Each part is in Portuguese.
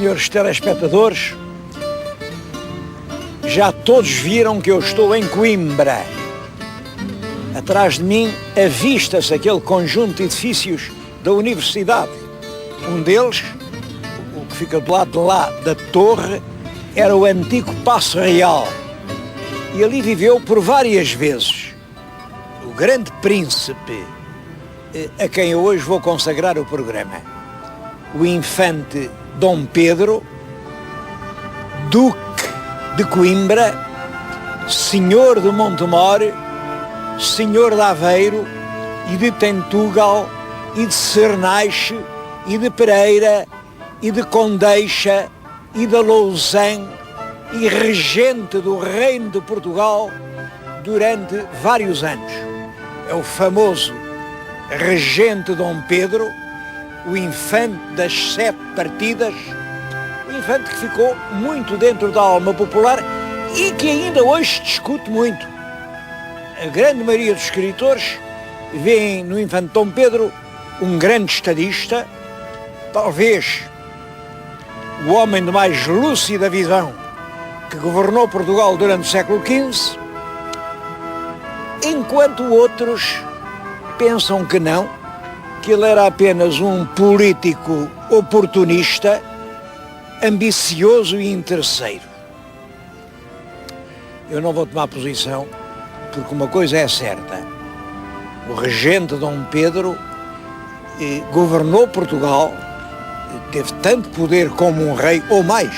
senhores telespectadores, já todos viram que eu estou em Coimbra. Atrás de mim avista-se aquele conjunto de edifícios da universidade. Um deles, o que fica do lado de lá da torre, era o antigo Paço Real. E ali viveu por várias vezes o grande príncipe a quem eu hoje vou consagrar o programa. O infante Dom Pedro, Duque de Coimbra, Senhor de Montemor, Senhor de Aveiro e de Tentugal e de Cernache e de Pereira e de Condeixa e de Lousã e regente do Reino de Portugal durante vários anos. É o famoso regente Dom Pedro, o infante das 7 partidas, o infante que ficou muito dentro da alma popular e que ainda hoje se discute muito. A grande maioria dos escritores vêem no infante Dom Pedro um grande estadista, talvez o homem de mais lúcida visão que governou Portugal durante o século XV, enquanto outros pensam que não, que ele era apenas um político oportunista, ambicioso e interesseiro. Eu não vou tomar posição, porque uma coisa é certa: o regente Dom Pedro governou Portugal, teve tanto poder como um rei, ou mais,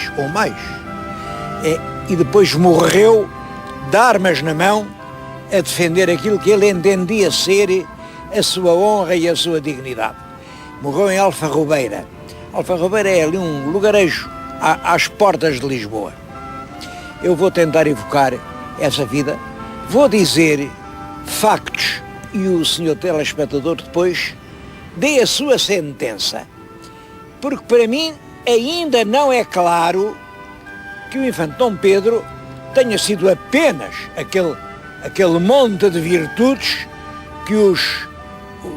e depois morreu de armas na mão a defender aquilo que ele entendia ser a sua honra e a sua dignidade. Morreu em Alfarrobeira. Alfarrobeira é ali um lugarejo às portas de Lisboa. Eu vou tentar evocar essa vida, vou dizer factos e o senhor telespectador depois dê a sua sentença, porque para mim ainda não é claro que o infante Dom Pedro tenha sido apenas aquele monte de virtudes que os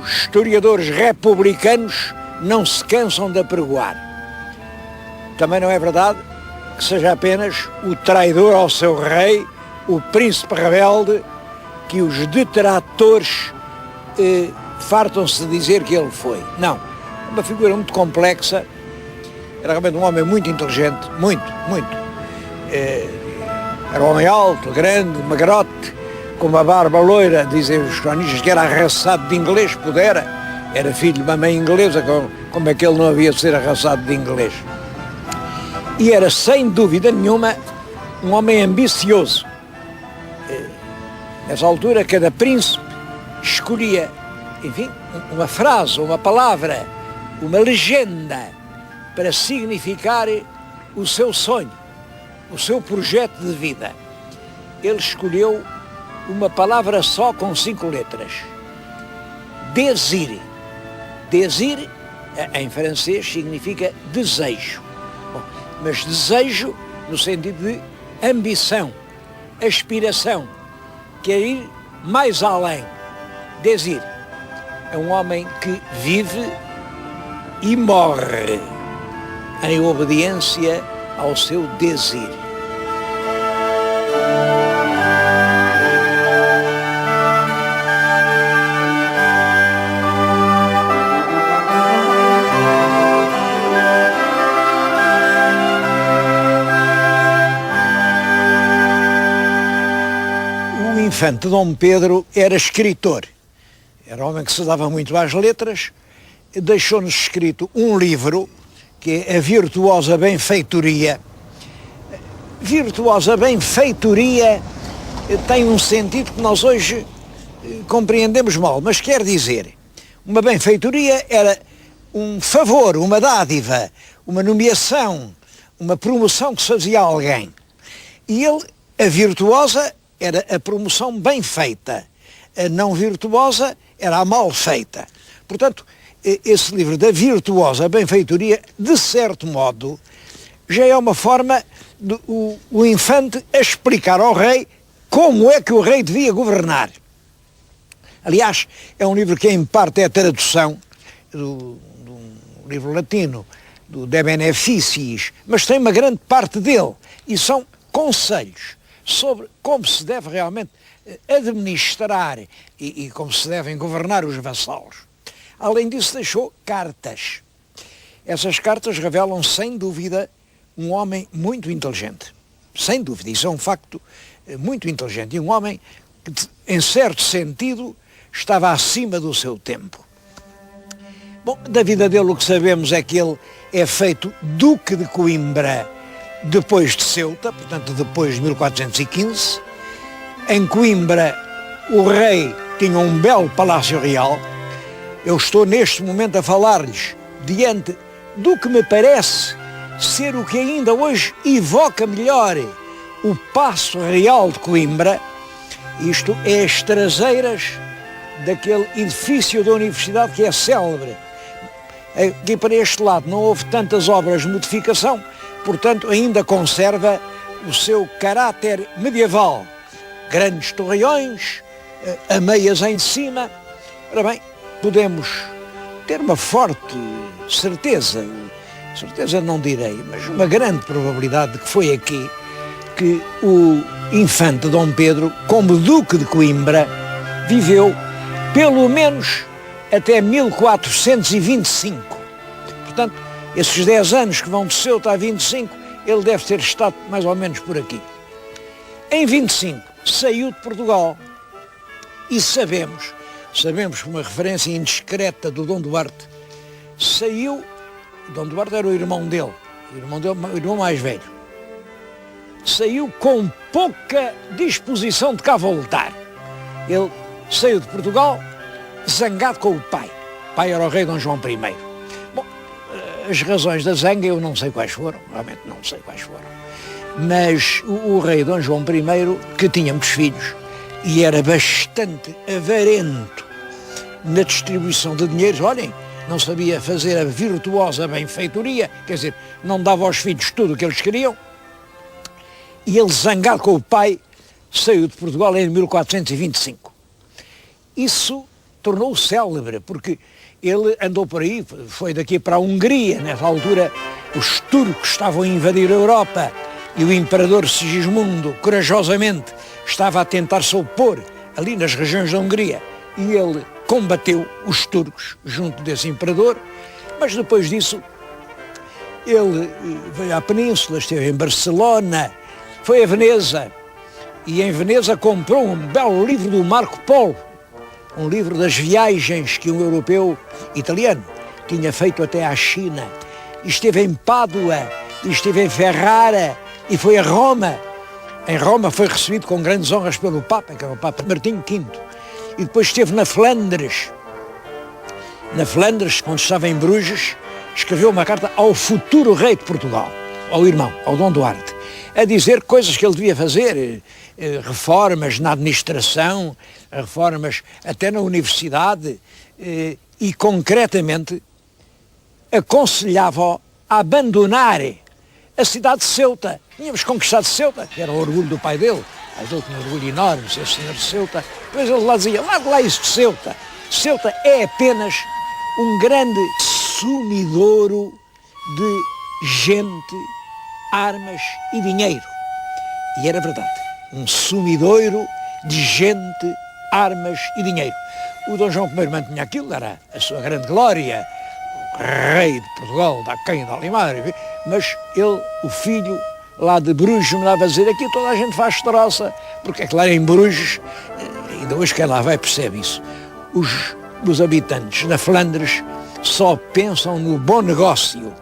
historiadores republicanos não se cansam de apregoar. Também não é verdade que seja apenas o traidor ao seu rei, o príncipe rebelde, que os detratores fartam-se de dizer que ele foi. Não, uma figura muito complexa, era realmente um homem muito inteligente, muito. Era um homem alto, grande, magrote, com uma barba loira, dizem os cronistas que era arraçado de inglês, era filho de uma mãe inglesa, como é que ele não havia de ser arraçado de inglês. E era, sem dúvida nenhuma, um homem ambicioso. Nessa altura, cada príncipe escolhia, enfim, uma frase, uma palavra, uma legenda para significar o seu sonho, o seu projeto de vida. Ele escolheu uma palavra só com 5 letras. Désir. Désir, em francês, significa desejo. Bom, mas desejo no sentido de ambição, aspiração, quer ir mais além. Désir é um homem que vive e morre em obediência ao seu désir. O infante Dom Pedro era escritor, era um homem que se dava muito às letras, deixou-nos escrito um livro que é a Virtuosa Benfeitoria. Virtuosa Benfeitoria tem um sentido que nós hoje compreendemos mal, mas quer dizer, uma benfeitoria era um favor, uma dádiva, uma nomeação, uma promoção que se fazia a alguém. E ele, a virtuosa, era a promoção bem feita, a não virtuosa era a mal feita. Portanto, esse livro da Virtuosa Benfeitoria, de certo modo, já é uma forma de o infante a explicar ao rei como é que o rei devia governar. Aliás, é um livro que em parte é a tradução de um livro latino de benefícios, mas tem uma grande parte dele, e são conselhos sobre como se deve realmente administrar e como se devem governar os vassalos. Além disso, deixou cartas. Essas cartas revelam, sem dúvida, um homem muito inteligente. Sem dúvida, isso é um facto muito inteligente. E um homem que, em certo sentido, estava acima do seu tempo. Bom, da vida dele o que sabemos é que ele é feito Duque de Coimbra depois de Ceuta, portanto depois de 1415. Em Coimbra o rei tinha um belo palácio real. Eu estou neste momento a falar-lhes diante do que me parece ser o que ainda hoje evoca melhor o Paço Real de Coimbra. Isto é as traseiras daquele edifício da universidade que é célebre. Aqui para este lado não houve tantas obras de modificação, portanto ainda conserva o seu caráter medieval. Grandes torreões, ameias em cima. Ora bem, podemos ter uma forte certeza não direi, mas uma grande probabilidade de que foi aqui que o infante Dom Pedro, como Duque de Coimbra, viveu pelo menos até 1425. Portanto, esses 10 anos que vão de Ceuta a 25, ele deve ter estado mais ou menos por aqui. Em 25, saiu de Portugal e sabemos por uma referência indiscreta do Dom Duarte, Dom Duarte era o irmão dele, o irmão mais velho. Saiu com pouca disposição de cá voltar. Ele saiu de Portugal zangado com o pai. O pai era o rei Dom João I. Bom, as razões da zanga eu não sei quais foram, realmente não sei quais foram. Mas o rei Dom João I, que tinha muitos filhos e era bastante avarento na distribuição de dinheiros, olhem, não sabia fazer a virtuosa benfeitoria, quer dizer, não dava aos filhos tudo o que eles queriam, e ele, zangado com o pai, saiu de Portugal em 1425. Isso tornou-o célebre, porque ele andou por aí, foi daqui para a Hungria. Nessa altura os turcos estavam a invadir a Europa e o imperador Sigismundo, corajosamente, estava a tentar se opor ali nas regiões da Hungria, e ele combateu os turcos junto desse imperador. Mas depois disso ele veio à Península, esteve em Barcelona, foi a Veneza, e em Veneza comprou um belo livro do Marco Polo, um livro das viagens que um europeu italiano tinha feito até à China. E esteve em Pádua, e esteve em Ferrara, e foi a Roma. Em Roma foi recebido com grandes honras pelo Papa, que era o Papa Martim V. E depois esteve na Flandres. Na Flandres, quando estava em Bruges, escreveu uma carta ao futuro rei de Portugal, ao irmão, ao Dom Duarte, a dizer coisas que ele devia fazer, reformas na administração, reformas até na universidade, e concretamente aconselhava-o a abandonar a cidade de Ceuta. Tínhamos conquistado Ceuta, que era o orgulho do pai dele. Mas ele tinha um orgulho enorme de ser senhor de Ceuta. Depois ele lá dizia, lá isso de Ceuta. Ceuta é apenas um grande sumidouro de gente, armas e dinheiro. E era verdade, um sumidouro de gente, armas e dinheiro. O Dom João I mantinha aquilo, era a sua grande glória, o rei de Portugal, da Canha de Alimar, mas ele, o filho lá de Bruges, me dava a dizer, aqui toda a gente faz troça, porque é claro, em Bruges, ainda hoje quem lá vai percebe isso, os habitantes da Flandres só pensam no bom negócio.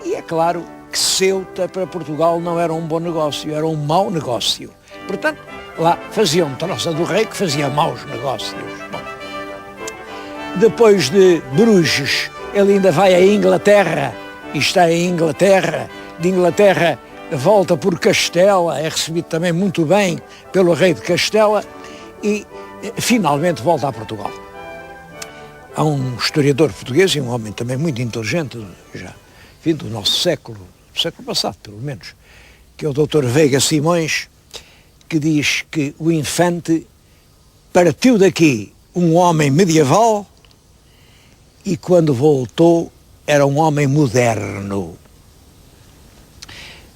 E é claro que Ceuta para Portugal não era um bom negócio, era um mau negócio. Portanto, lá faziam troça do rei que fazia maus negócios. Bom, depois de Bruges, ele ainda vai à Inglaterra, e está em Inglaterra. De Inglaterra volta por Castela, é recebido também muito bem pelo rei de Castela, e finalmente volta a Portugal. Há um historiador português, e um homem também muito inteligente, já vindo do nosso século passado, pelo menos, que é o Dr. Veiga Simões, que diz que o infante partiu daqui um homem medieval e quando voltou era um homem moderno.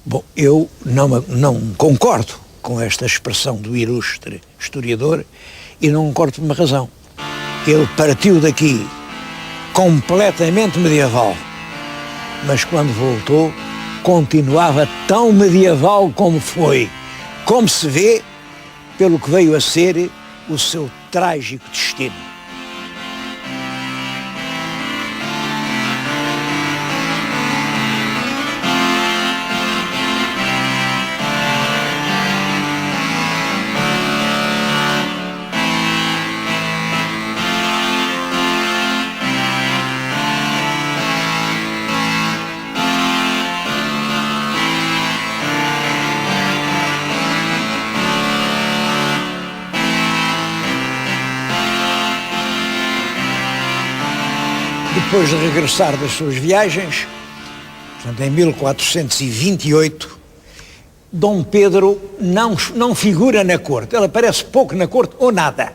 Bom, eu não concordo com esta expressão do ilustre historiador e não concordo por uma razão. Ele partiu daqui completamente medieval, mas quando voltou continuava tão medieval como foi, como se vê pelo que veio a ser o seu trágico destino. Depois de regressar das suas viagens, portanto, em 1428, Dom Pedro não figura na corte. Ele aparece pouco na corte ou nada.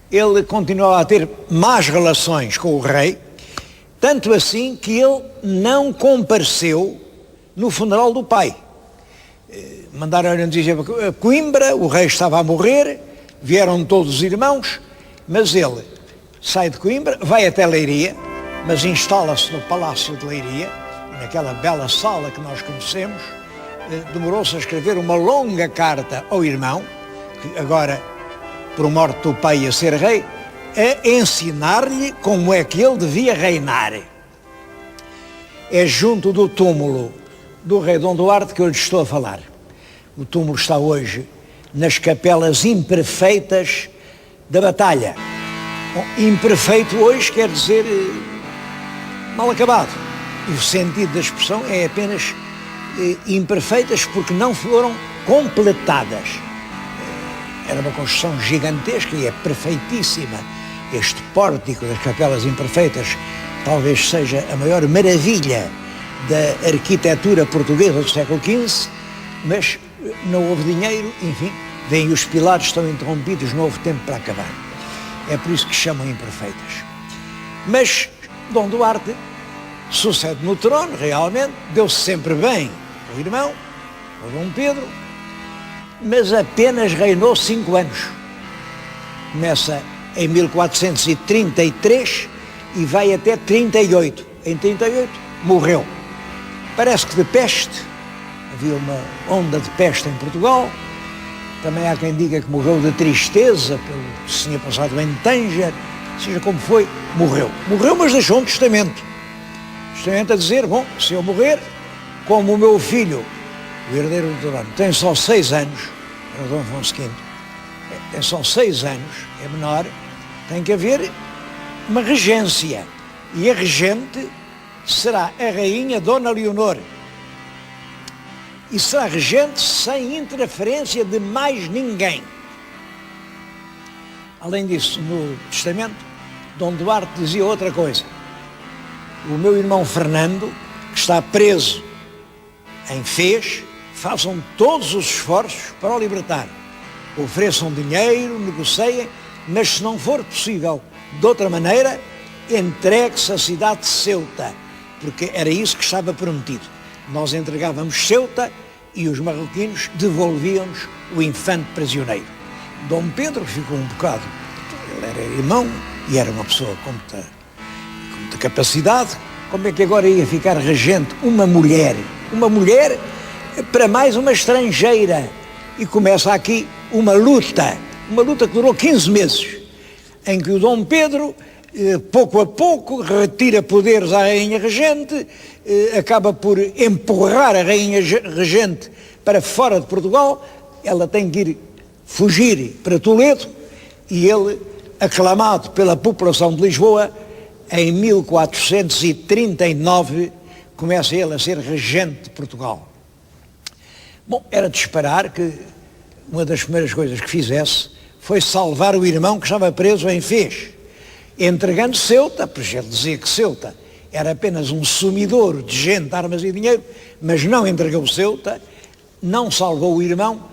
Ele continuava a ter más relações com o rei, tanto assim que ele não compareceu no funeral do pai. Mandaram-lhe dizer a Coimbra, o rei estava a morrer, vieram todos os irmãos, mas ele sai de Coimbra, vai até Leiria, mas instala-se no Palácio de Leiria, naquela bela sala que nós conhecemos. Demorou-se a escrever uma longa carta ao irmão, que agora, por morte do pai ia ser rei, a ensinar-lhe como é que ele devia reinar. É junto do túmulo do rei Dom Duarte que eu lhe estou a falar. O túmulo está hoje nas capelas imperfeitas da Batalha. Bom, imperfeito hoje quer dizer mal acabado. O sentido da expressão é apenas imperfeitas porque não foram completadas. Era uma construção gigantesca e é perfeitíssima. Este pórtico das capelas imperfeitas talvez seja a maior maravilha da arquitetura portuguesa do século XV, mas não houve dinheiro, enfim, vêm os pilares, estão interrompidos, não houve tempo para acabar. É por isso que chamam imperfeitas. Mas Dom Duarte sucede no trono, realmente, deu-se sempre bem ao irmão, ao Dom Pedro, mas apenas reinou 5 anos. Começa em 1433 e vai até 38. Em 38 morreu. Parece que de peste, havia uma onda de peste em Portugal. Também há quem diga que morreu de tristeza pelo que se tinha passado em Tanger. Seja como foi, morreu. Morreu, mas deixou um testamento. Testamento a dizer, bom, se eu morrer, como o meu filho, o herdeiro do trono, tem só 6 anos, é o Dom Afonso V, tem só 6 anos, é menor, tem que haver uma regência. E a regente será a rainha Dona Leonor. E será regente sem interferência de mais ninguém. Além disso, no testamento, Dom Duarte dizia outra coisa. O meu irmão Fernando, que está preso em Fez, façam todos os esforços para o libertar. Ofereçam dinheiro, negociem, mas se não for possível de outra maneira, entregue-se à cidade de Ceuta, porque era isso que estava prometido. Nós entregávamos Ceuta e os marroquinos devolviam-nos o infante prisioneiro. Dom Pedro ficou um bocado, ele era irmão e era uma pessoa com muita capacidade. Como é que agora ia ficar regente uma mulher para mais uma estrangeira? E começa aqui uma luta que durou 15 meses, em que o Dom Pedro, pouco a pouco, retira poderes à rainha regente, acaba por empurrar a rainha regente para fora de Portugal. Ela tem que fugir para Toledo e ele, aclamado pela população de Lisboa, em 1439, começa ele a ser regente de Portugal. Bom, era de esperar que uma das primeiras coisas que fizesse foi salvar o irmão que estava preso em Fez, entregando Ceuta, porque ele dizia que Ceuta era apenas um sumidouro de gente, armas e dinheiro, mas não entregou Ceuta, não salvou o irmão,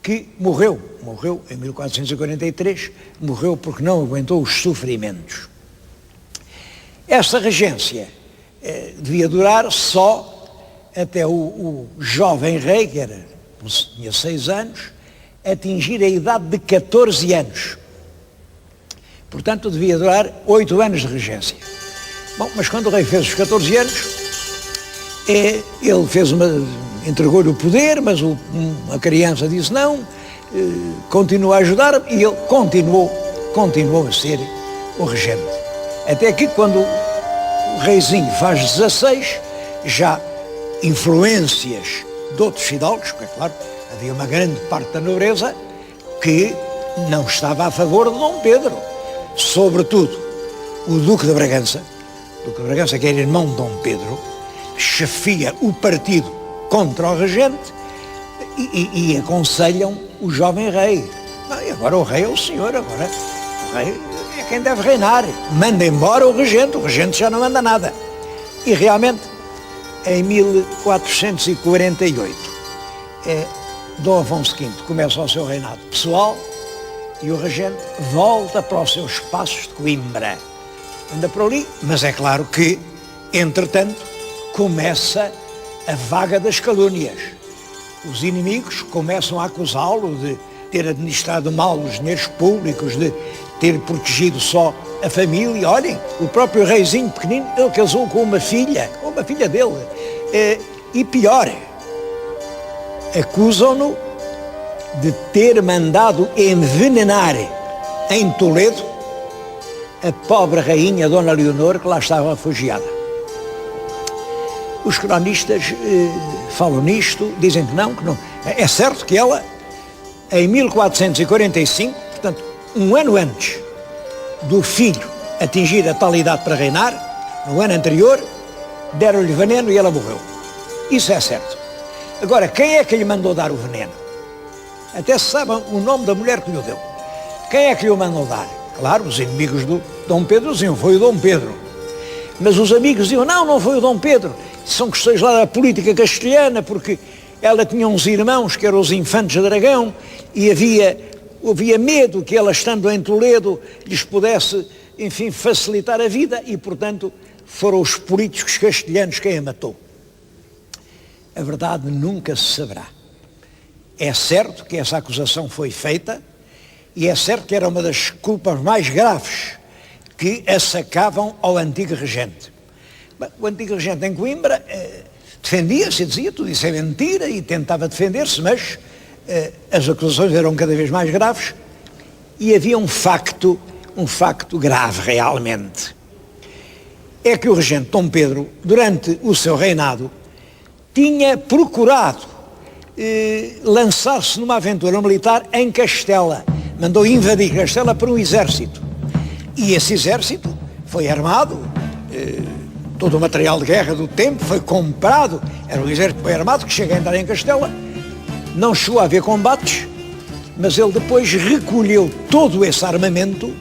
que morreu em 1443, morreu porque não aguentou os sofrimentos. Esta regência devia durar só até o jovem rei, que tinha 6 anos, atingir a idade de 14 anos. Portanto, devia durar 8 anos de regência. Bom, mas quando o rei fez os 14 anos, ele entregou-lhe o poder, mas a criança disse não, continua a ajudar, e ele continuou a ser o regente. Até que quando o reizinho faz 16, já influências de outros fidalgos, porque, claro, havia uma grande parte da nobreza que não estava a favor de Dom Pedro, sobretudo o Duque de Bragança. O Duque de Bragança, que era irmão de Dom Pedro, chefia o partido contra o regente e aconselham o jovem rei. E agora o rei é o senhor, agora o rei é quem deve reinar. Manda embora o regente já não manda nada. E realmente, em 1448, Dom Afonso V começa o seu reinado pessoal e o regente volta para os seus passos de Coimbra. Anda por ali, mas é claro que, entretanto, começa a vaga das calúnias. Os inimigos começam a acusá-lo de ter administrado mal os dinheiros públicos, de ter protegido só a família. Olhem, o próprio reizinho pequenino, ele casou com uma filha dele. E pior, acusam-no de ter mandado envenenar em Toledo a pobre rainha Dona Leonor, que lá estava refugiada. Os cronistas falam nisto, dizem que não. É certo que ela, em 1445, portanto, um ano antes do filho atingir a tal idade para reinar, no ano anterior, deram-lhe veneno e ela morreu. Isso é certo. Agora, quem é que lhe mandou dar o veneno? Até se sabe o nome da mulher que lhe deu. Quem é que lhe o mandou dar? Claro, os inimigos do Dom Pedro diziam, foi o Dom Pedro. Mas os amigos diziam, não foi o Dom Pedro. São questões lá da política castelhana, porque ela tinha uns irmãos que eram os infantes de Aragão e havia medo que ela, estando em Toledo, lhes pudesse, enfim, facilitar a vida e, portanto, foram os políticos castelhanos quem a matou. A verdade nunca se saberá. É certo que essa acusação foi feita e é certo que era uma das culpas mais graves que assacavam ao antigo regente. O antigo regente em Coimbra defendia-se, dizia tudo isso é mentira e tentava defender-se, mas as acusações eram cada vez mais graves e havia um facto grave realmente. É que o regente Dom Pedro, durante o seu reinado, tinha procurado lançar-se numa aventura militar em Castela. Mandou invadir Castela por um exército. E esse exército foi armado, todo o material de guerra do tempo foi comprado, era um exército bem armado que chega a entrar em Castela, não chegou a haver combates, mas ele depois recolheu todo esse armamento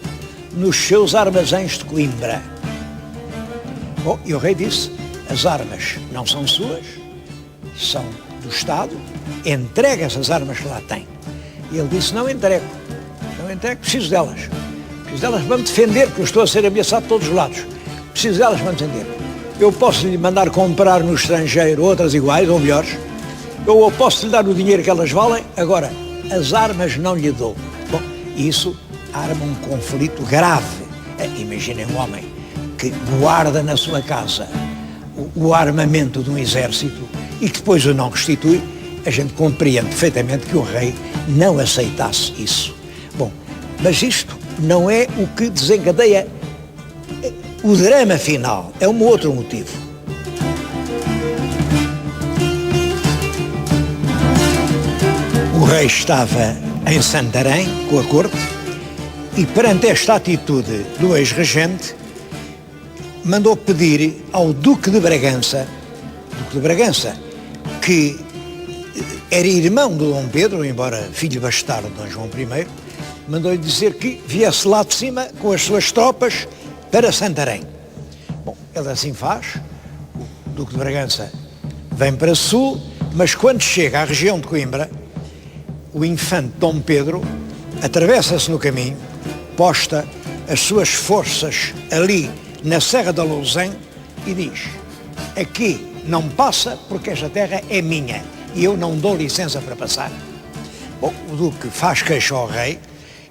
nos seus armazéns de Coimbra. Bom, e o rei disse, as armas não são suas, são do Estado, entrega essas armas que lá tem. E ele disse, não entrego, preciso delas para me defender, porque eu estou a ser ameaçado de todos os lados. Preciso delas para me defender. Eu posso lhe mandar comprar no estrangeiro outras iguais ou melhores, eu posso lhe dar o dinheiro que elas valem, agora, as armas não lhe dou. Bom, isso arma um conflito grave. Imaginem um homem que guarda na sua casa o armamento de um exército e que depois o não restitui, a gente compreende perfeitamente que o rei não aceitasse isso. Bom, mas isto não é o que desencadeia o drama final, é um outro motivo. O rei estava em Santarém com a corte e perante esta atitude do ex-regente mandou pedir ao Duque de Bragança, que era irmão de Dom Pedro, embora filho bastardo de Dom João I, mandou-lhe dizer que viesse lá de cima com as suas tropas para Santarém. Bom, ele assim faz, o Duque de Bragança vem para sul, mas quando chega à região de Coimbra, o infante Dom Pedro atravessa-se no caminho, posta as suas forças ali na Serra da Lousã e diz, aqui não passa porque esta terra é minha e eu não dou licença para passar. Bom, o duque faz queixa ao rei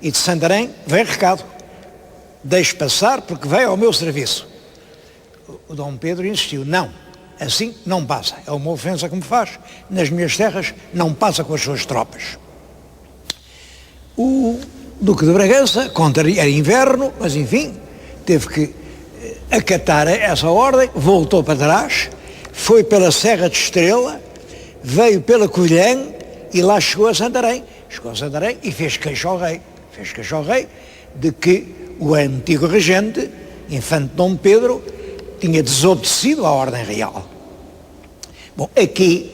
e de Santarém vem recado: deixe passar porque veio ao meu serviço. O Dom Pedro insistiu: não, assim não passa, é uma ofensa que me faz, nas minhas terras não passa com as suas tropas. O Duque de Bragança, era inverno, mas enfim, teve que acatar essa ordem, voltou para trás, foi pela Serra de Estrela, veio pela Covilhã e lá chegou a Santarém. Chegou a Santarém e fez queixa ao rei. Fez queixa ao rei de que o antigo regente, infante Dom Pedro, tinha desobedecido à ordem real. Bom, aqui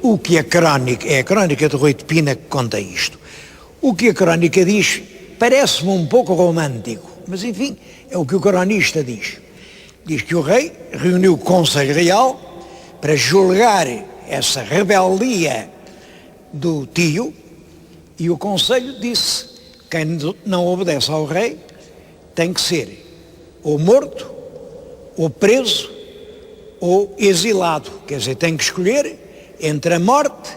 o que a crónica de Rui de Pina que conta isto. O que a crónica diz parece-me um pouco romântico, mas enfim, é o que o cronista diz. Diz que o rei reuniu o Conselho Real para julgar essa rebeldia do tio e o Conselho disse: quem não obedece ao rei tem que ser ou morto, ou preso, ou exilado. Quer dizer, tem que escolher entre a morte,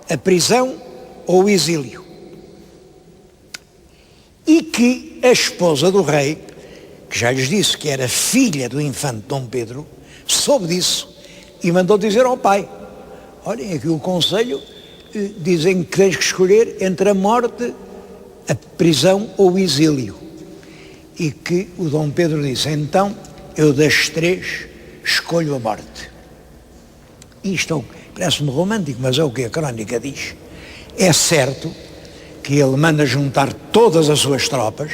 a prisão ou o exílio. E que a esposa do rei, que já lhes disse que era filha do infante Dom Pedro, soube disso e mandou dizer ao pai: olhem, aqui o conselho dizem que tens que escolher entre a morte, a prisão ou o exílio. E que o Dom Pedro disse: então, eu das três escolho a morte. Isto parece-me romântico, mas é o que a crónica diz. É certo que ele manda juntar todas as suas tropas,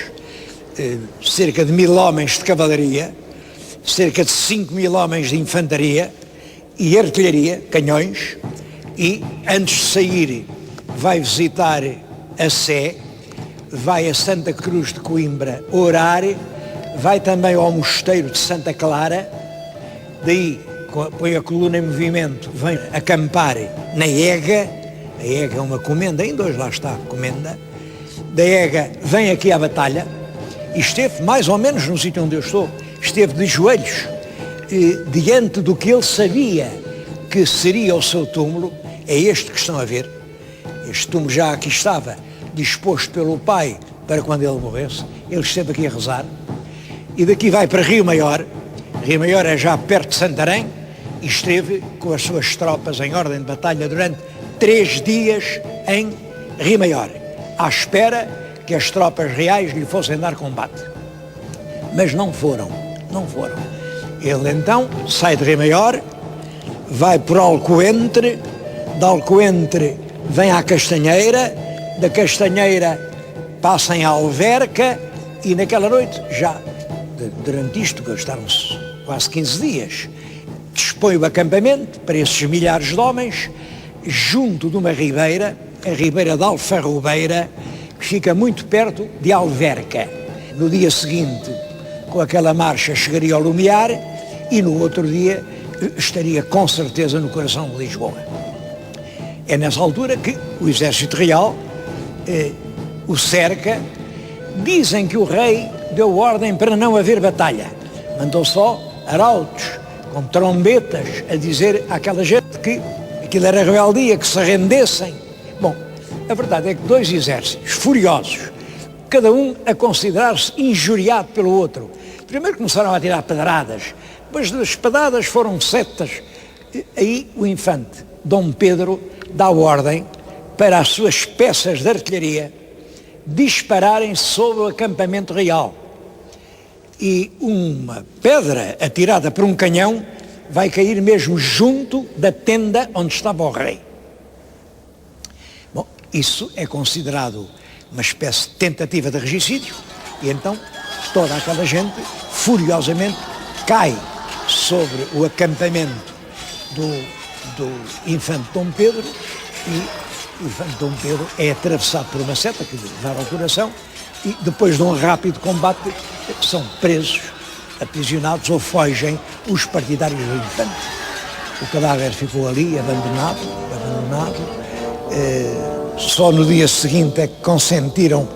cerca de 1000 homens de cavalaria, cerca de 5000 homens de infantaria e artilharia, canhões, e antes de sair vai visitar a Sé, vai a Santa Cruz de Coimbra orar, vai também ao mosteiro de Santa Clara, daí põe a coluna em movimento, vem acampar na Ega. A Ega é uma comenda, ainda hoje lá está a comenda. Da Ega vem aqui à batalha e esteve mais ou menos no sítio onde eu estou, esteve de joelhos diante do que ele sabia que seria o seu túmulo. É este que estão a ver. Este túmulo já aqui estava, disposto pelo pai para quando ele morresse. Ele esteve aqui a rezar. E daqui vai para Rio Maior. Rio Maior é já perto de Santarém e esteve com as suas tropas em ordem de batalha durante 3 dias em Rio Maior, à espera que as tropas reais lhe fossem dar combate. Mas não foram. Ele então sai de Rio Maior, vai por Alcoentre, de Alcoentre vem à Castanheira, da Castanheira passa em Alverca e naquela noite, já durante isto, gastaram-se quase 15 dias, dispõe o acampamento para esses milhares de homens, junto de uma ribeira, a ribeira de Alfarrobeira, que fica muito perto de Alverca. No dia seguinte, com aquela marcha, chegaria ao Lumiar e no outro dia estaria com certeza no coração de Lisboa. É nessa altura que o exército real o cerca. Dizem que o rei deu ordem para não haver batalha. Mandou só arautos com trombetas a dizer àquela gente que aquilo era rebeldia, que se rendessem. Bom, a verdade é que 2 exércitos furiosos, cada um a considerar-se injuriado pelo outro, primeiro começaram a tirar pedradas, depois das pedradas foram setas. Aí o infante Dom Pedro dá ordem para as suas peças de artilharia dispararem sobre o acampamento real. E uma pedra atirada por um canhão vai cair mesmo junto da tenda onde estava o rei. Bom, isso é considerado uma espécie de tentativa de regicídio e então toda aquela gente furiosamente cai sobre o acampamento do infante Dom Pedro e o infante Dom Pedro é atravessado por uma seta que lhe vai ao coração e depois de um rápido combate são presos, aprisionados ou fogem os partidários do infante. O cadáver ficou ali abandonado. Só no dia seguinte é que consentiram,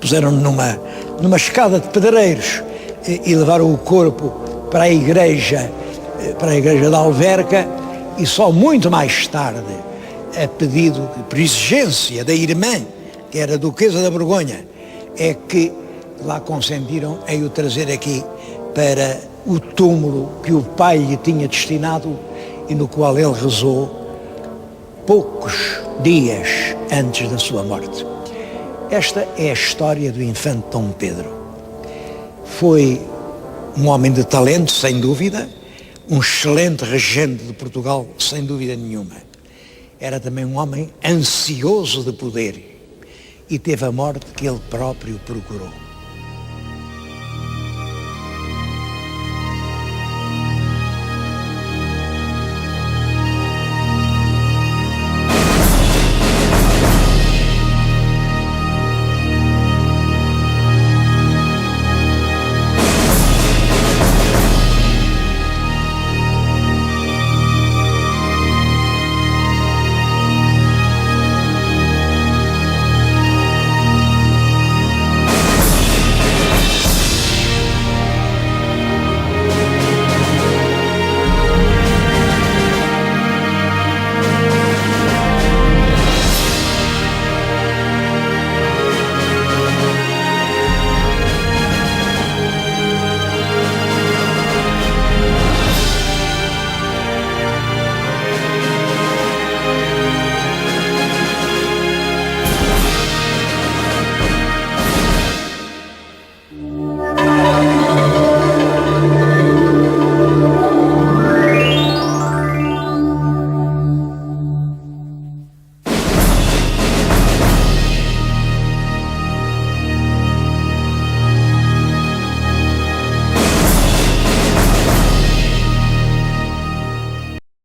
puseram-no numa escada de pedreiros e levaram o corpo para a igreja para a igreja de Alverca, e só muito mais tarde, a pedido, por exigência da irmã, que era duquesa da Borgonha, é que lá consentiram em o trazer aqui para o túmulo que o pai lhe tinha destinado e no qual ele rezou poucos dias antes da sua morte. Esta é a história do infante Dom Pedro. Foi um homem de talento, sem dúvida, um excelente regente de Portugal, sem dúvida nenhuma. Era também um homem ansioso de poder e teve a morte que ele próprio procurou.